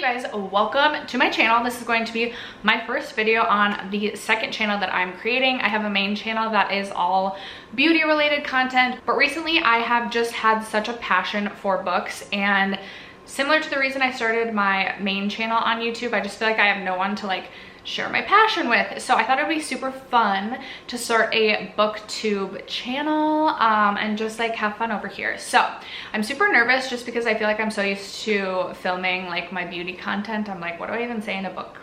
guys, welcome to my channel. This is going to be my first video on the second channel that I'm creating. I have a main channel that is all beauty related content, but recently I have just had such a passion for books, and similar to the reason I started my main channel on YouTube, I just feel like I have no one to share my passion with. So I thought it would be super fun to start a booktube channel and just have fun over here. So I'm super nervous just because I feel like I'm so used to filming my beauty content. I'm like, what do I even say in a book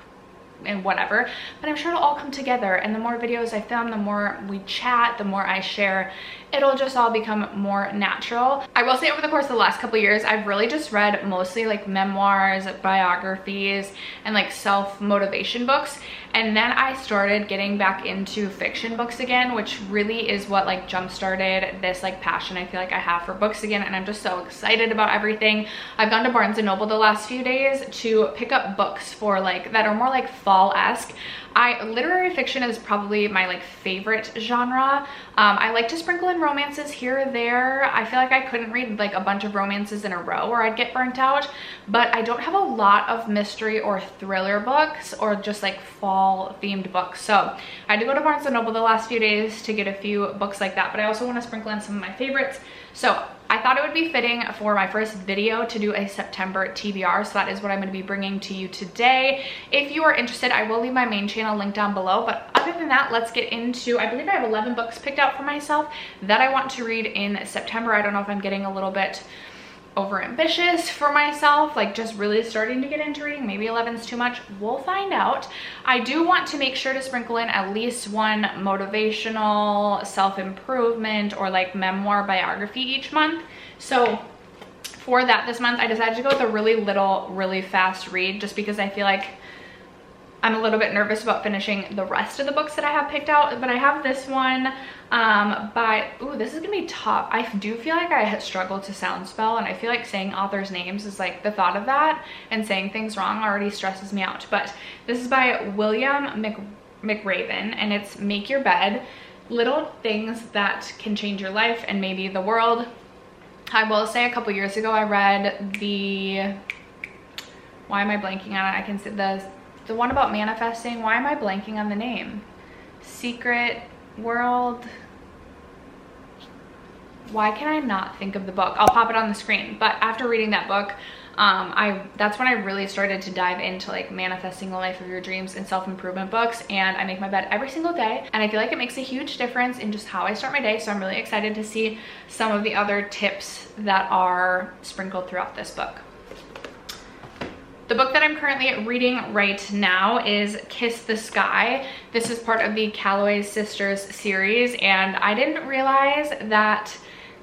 and whatever, but I'm sure it'll all come together, and the more videos I film, the more we chat, the more I share, it'll just all become more natural. I will say over the course of the last couple of years, I've really just read mostly memoirs, biographies, and self-motivation books, and then I started getting back into fiction books again, which really is what jump-started this passion I feel like I have for books again, and I'm just so excited about everything. I've gone to Barnes & Noble the last few days to pick up books for that are more fall-esque. Literary fiction is probably my favorite genre. I like to sprinkle in romances here or there. I feel like I couldn't read a bunch of romances in a row or I'd get burnt out, but I don't have a lot of mystery or thriller books or just fall themed books. So I had to go to Barnes & Noble the last few days to get a few books like that, but I also want to sprinkle in some of my favorites. So I thought it would be fitting for my first video to do a September TBR, so that is what I'm going to be bringing to you today. If you are interested, I will leave my main channel link down below, but other than that, let's get into, I believe I have 11 books picked out for myself that I want to read in September. I don't know if I'm getting a little bit over ambitious for myself, just really starting to get into reading. Maybe 11's too much. We'll find out. I do want to make sure to sprinkle in at least one motivational, self-improvement, or memoir biography each month. So for that this month, I decided to go with a really little, really fast read, just because I feel like I'm a little bit nervous about finishing the rest of the books that I have picked out. But I have this one ooh, this is gonna be tough. I do feel like I struggle to sound spell, and I feel like saying authors' names is the thought of that and saying things wrong already stresses me out. But this is by William McRaven, and it's Make Your Bed, Little Things That Can Change Your Life and Maybe the World. I will say a couple years ago I read why am I blanking on it? I can see the one about manifesting. Why am I blanking on the name? Secret World. Why can I not think of the book? I'll pop it on the screen. But after reading that book, that's when I really started to dive into manifesting the life of your dreams and self-improvement books. And I make my bed every single day, and I feel like it makes a huge difference in just how I start my day. So I'm really excited to see some of the other tips that are sprinkled throughout this book. The book that I'm currently reading right now is Kiss the Sky. This is part of the Calloway Sisters series, and I didn't realize that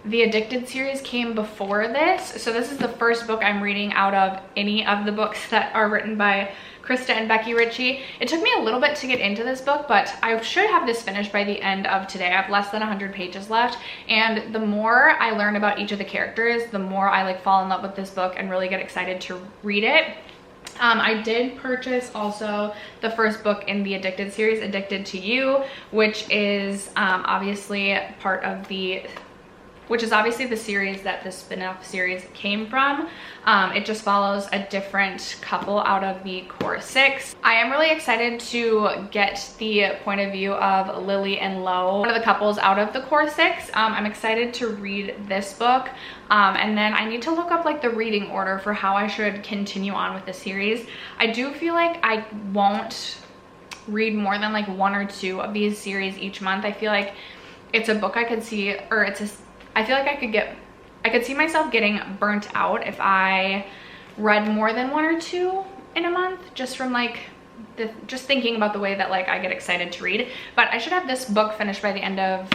the Addicted series came before this. So this is the first book I'm reading out of any of the books that are written by Krista and Becky Ritchie. It took me a little bit to get into this book, but I should have this finished by the end of today. I have less than 100 pages left, and the more I learn about each of the characters, the more I fall in love with this book and really get excited to read it. I did purchase also the first book in the Addicted series, Addicted to You, which is obviously the series that the spin-off series came from. It just follows a different couple out of the core 6. I am really excited to get the point of view of Lily and Lo, one of the couples out of the core 6. I'm excited to read this book. And then I need to look up the reading order for how I should continue on with the series. I do feel like I won't read more than one or two of these series each month. I feel like it's a book I could see, or I feel like I could see myself getting burnt out if I read more than one or two in a month, just from just thinking about the way that I get excited to read. But I should have this book finished by the end of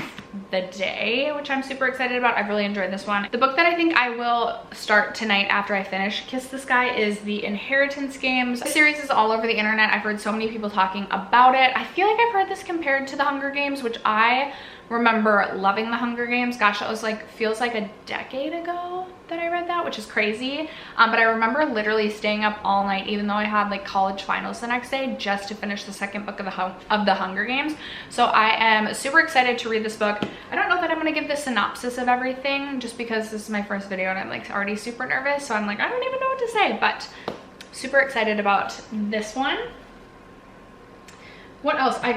the day, which I'm super excited about. I've really enjoyed this one. The book that I think I will start tonight after I finish Kiss the Sky is The Inheritance Games. The series is all over the internet. I've heard so many people talking about it. I feel like I've heard this compared to The Hunger Games, which I remember loving The Hunger Games. Gosh, that was feels like a decade ago that I read that, which is crazy. But I remember literally staying up all night, even though I had college finals the next day, just to finish the second book of the Hunger Games. So I am super excited to read this book. I don't know that I'm gonna give the synopsis of everything, just because this is my first video and I'm already super nervous. So I'm I don't even know what to say, but super excited about this one. What else? I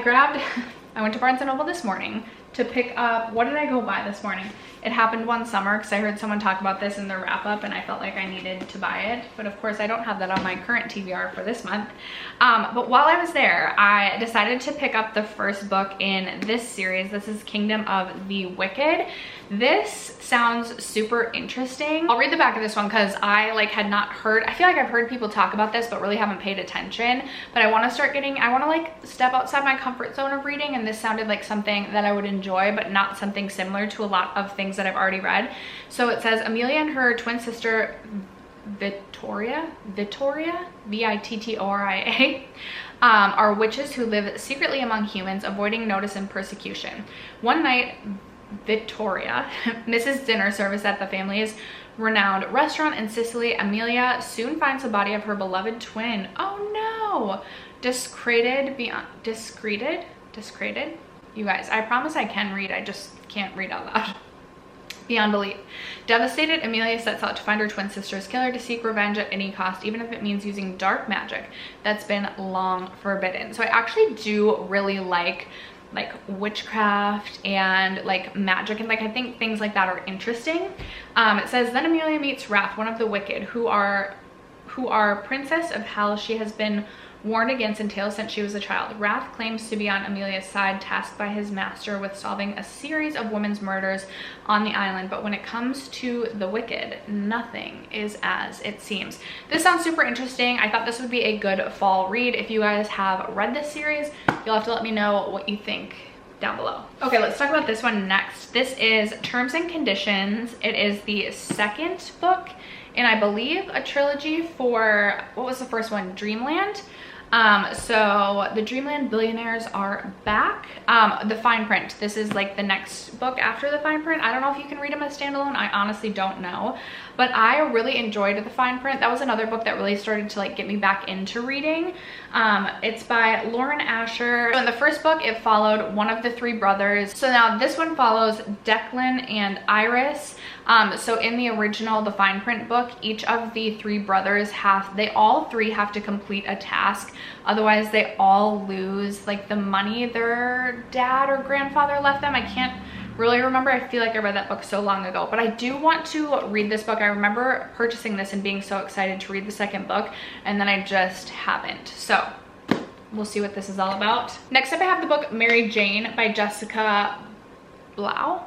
went to Barnes & Noble this morning to pick up, what did I go buy this morning? It happened one summer because I heard someone talk about this in their wrap up and I felt like I needed to buy it. But of course I don't have that on my current TBR for this month. But while I was there, I decided to pick up the first book in this series. This is Kingdom of the Wicked. This sounds super interesting. I'll read the back of this one because I had not heard, I feel like I've heard people talk about this but really haven't paid attention. But I want to step outside my comfort zone of reading, and this sounded like something that I would enjoy, but not something similar to a lot of things that I've already read. So it says Amelia and her twin sister Vittoria, Vittoria, are witches who live secretly among humans, avoiding notice and persecution. One night, Vittoria misses dinner service at the family's renowned restaurant in Sicily. Amelia soon finds the body of her beloved twin. Oh no! Discredited. You guys, I promise I can read, I just can't read out loud. Beyond belief. Devastated, Amelia sets out to find her twin sister's killer, to seek revenge at any cost, even if it means using dark magic that's been long forbidden. So I actually do really like witchcraft and magic, and I think things like that are interesting. It says, then Amelia meets Wrath, one of the wicked, who are princess of hell. She has been warned against in tales since she was a child. Wrath claims to be on Amelia's side, tasked by his master with solving a series of women's murders on the island. But when it comes to the wicked, nothing is as it seems. This sounds super interesting. I thought this would be a good fall read. If you guys have read this series, you'll have to let me know what you think down below. Okay, let's talk about this one next. This is Terms and Conditions. It is the second book in, I believe, a trilogy for, what was the first one? Dreamland. So the Dreamland billionaires are back. The Fine Print, this is the next book after the Fine Print. I don't know if you can read them as standalone. I honestly don't know, but I really enjoyed the Fine Print. That was another book that really started to get me back into reading. It's by Lauren Asher. So in the first book, it followed one of the three brothers. So now this one follows Declan and Iris. So in the original, the Fine Print book, each of the three brothers all three have to complete a task. Otherwise they all lose the money their dad or grandfather left them. I can't really remember. I feel like I read that book so long ago, but I do want to read this book. I remember purchasing this and being so excited to read the second book, and then I just haven't. So we'll see what this is all about. Next up, I have the book Mary Jane by Jessica Blau.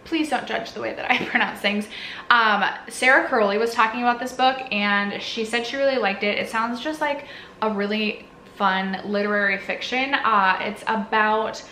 Please don't judge the way that I pronounce things. Sarah Curley was talking about this book and she said she really liked it. It sounds just like a really fun literary fiction. It's about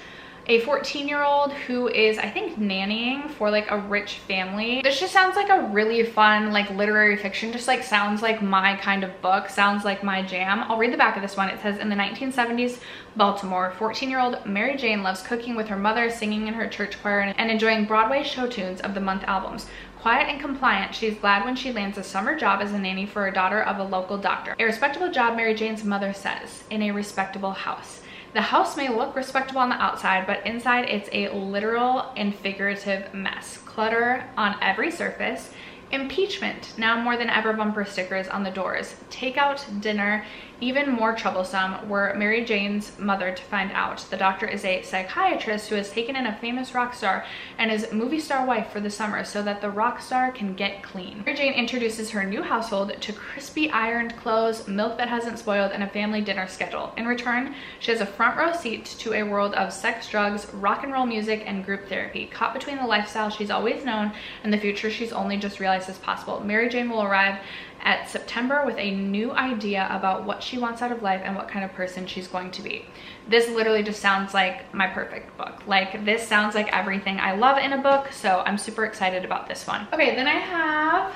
a 14-year-old who is, I think, nannying for a rich family. This just sounds like a really fun literary fiction. Just sounds like my kind of book, sounds like my jam. I'll read the back of this one. It says, in the 1970s Baltimore, 14-year-old Mary Jane loves cooking with her mother, singing in her church choir, and enjoying Broadway show tunes of the month albums. Quiet and compliant, she's glad when she lands a summer job as a nanny for a daughter of a local doctor. A respectable job, Mary Jane's mother says, in a respectable house. The house may look respectable on the outside, but inside it's a literal and figurative mess. Clutter on every surface. Impeachment, now more than ever bumper stickers on the doors. Takeout, dinner, even more troublesome were Mary Jane's mother to find out. The doctor is a psychiatrist who has taken in a famous rock star and his movie star wife for the summer so that the rock star can get clean. Mary Jane introduces her new household to crispy ironed clothes, milk that hasn't spoiled, and a family dinner schedule. In return, she has a front row seat to a world of sex, drugs, rock and roll music, and group therapy. Caught between the lifestyle she's always known and the future she's only just realized is possible, Mary Jane will arrive at September with a new idea about what she wants out of life and what kind of person she's going to be. This literally just sounds like my perfect book. This sounds like everything I love in a book, so I'm super excited about this one. Okay, then I have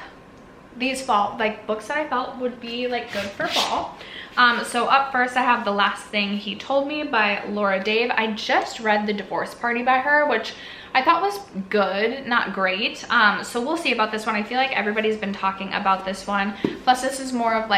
these fall books that I felt would be good for fall. So up first I have The Last Thing He Told Me by Laura Dave. I just read The Divorce Party by her, which I thought was good, not great. So we'll see about this one. I feel like everybody's been talking about this one. Plus this is more of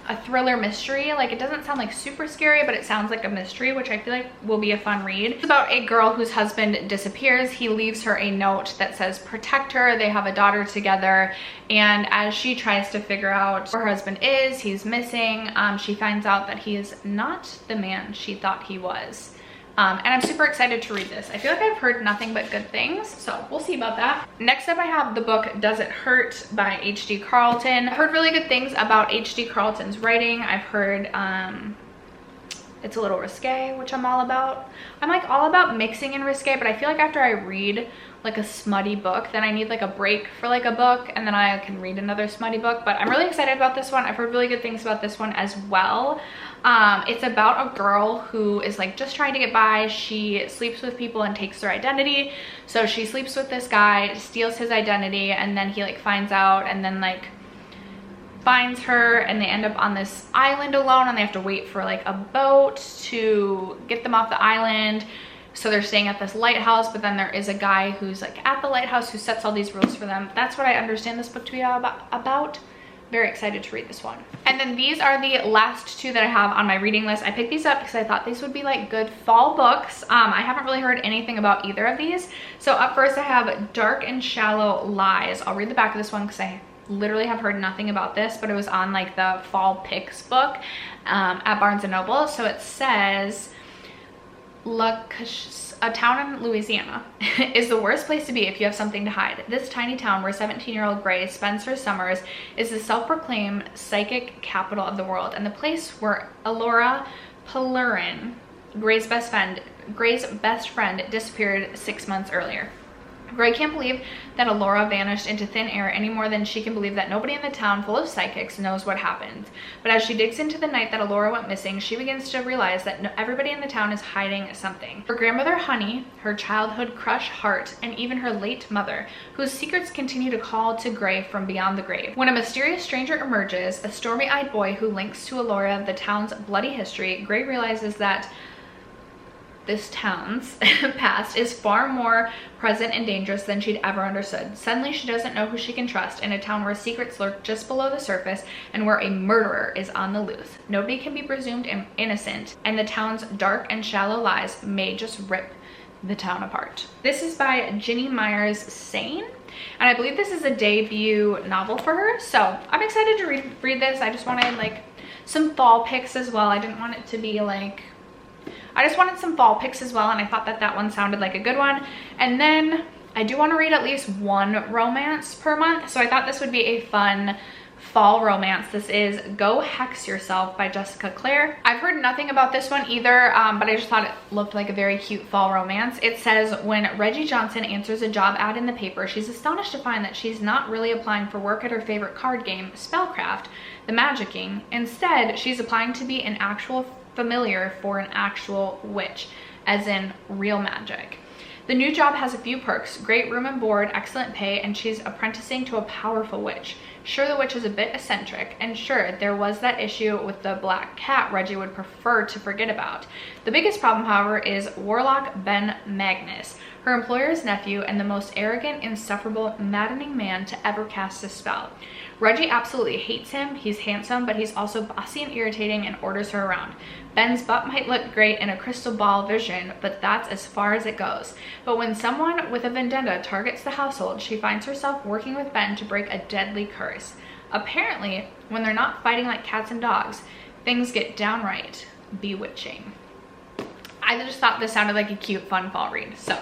a thriller mystery. Like, it doesn't sound like super scary, but it sounds like a mystery, which I feel like will be a fun read. It's about a girl whose husband disappears. He leaves her a note that says protect her. They have a daughter together, and as she tries to figure out where her husband is, he's missing, she finds out that he is not the man she thought he was. And I'm super excited to read this. I feel like I've heard nothing but good things, so we'll see about that. Next up, I have the book Does It Hurt by H.D. Carlton. I've heard really good things about H.D. Carlton's writing. I've heard it's a little risque, which I'm all about. I'm like all about mixing and risque, but I feel like after I read like a smutty book, then I need like a break for like a book, and then I can read another smutty book. But I'm really excited about this one. I've heard really good things about this one as well. It's about a girl who is like just trying to get by. She sleeps with people and takes their identity. So she sleeps with this guy, steals his identity, and then he like finds out and then like finds her, and they end up on this island alone, and they have to wait for like a boat to get them off the island. So they're staying at this lighthouse, but then there is a guy who's like at the lighthouse who sets all these rules for them. That's what I understand this book to be about. Very excited to read this one. And then these are the last two that I have on my reading list. I picked these up because I thought these would be like good fall books. I haven't really heard anything about either of these. So up first I have Dark and Shallow Lies. I'll read the back of this one because I literally have heard nothing about this, but it was on like the fall picks book at Barnes & Noble. So it says, a town in Louisiana is the worst place to be if you have something to hide. This tiny town where 17-year-old Grace spends her summers is the self-proclaimed psychic capital of the world, and the place where Alora Pelerin, Gray's best friend, disappeared 6 months earlier. Gray can't believe that Alora vanished into thin air any more than she can believe that nobody in the town full of psychics knows what happened. But as she digs into the night that Alora went missing, she begins to realize that everybody in the town is hiding something. Her grandmother Honey, her childhood crush Hart, and even her late mother, whose secrets continue to call to Gray from beyond the grave. When a mysterious stranger emerges, a stormy-eyed boy who links to Alora the town's bloody history, Gray realizes that this town's past is far more present and dangerous than she'd ever understood. Suddenly, she doesn't know who she can trust in a town where secrets lurk just below the surface and where a murderer is on the loose. Nobody can be presumed innocent, and the town's dark and shallow lies may just rip the town apart. This is by Ginny Myers Sane, and I believe this is a debut novel for her, so I'm excited to read this. I just wanted like some fall picks as well. I didn't want it to be like, I just wanted some fall picks as well, and I thought that that one sounded like a good one. And then I do want to read at least one romance per month, so I thought this would be a fun fall romance. This is Go Hex Yourself by Jessica Clare. I've heard nothing about this one either, but I just thought it looked like a very cute fall romance. It says, when Reggie Johnson answers a job ad in the paper, she's astonished to find that she's not really applying for work at her favorite card game, Spellcraft, the Magicking. Instead, she's applying to be an actual familiar for an actual witch, as in real magic. The new job has a few perks: great room and board, excellent pay, and she's apprenticing to a powerful witch. Sure, the witch is a bit eccentric, and sure, there was that issue with the black cat Reggie would prefer to forget about. The biggest problem, however, is Warlock Ben Magnus, her employer's nephew and the most arrogant, insufferable, maddening man to ever cast a spell. Reggie absolutely hates him. He's handsome, but he's also bossy and irritating and orders her around. Ben's butt might look great in a crystal ball vision, but that's as far as it goes. But when someone with a vendetta targets the household, she finds herself working with Ben to break a deadly curse. Apparently, when they're not fighting like cats and dogs, things get downright bewitching. I just thought this sounded like a cute, fun fall read. So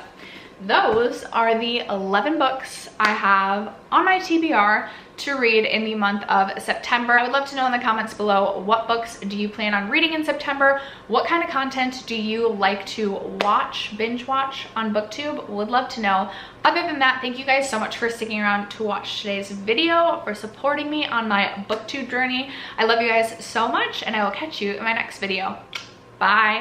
those are the 11 books I have on my TBR to read in the month of September. I would love to know in the comments below, what books do you plan on reading in September? What kind of content do you like to watch, binge watch on BookTube? Would love to know. Other than that, thank you guys so much for sticking around to watch today's video, for supporting me on my BookTube journey. I love you guys so much, and I will catch you in my next video. Bye.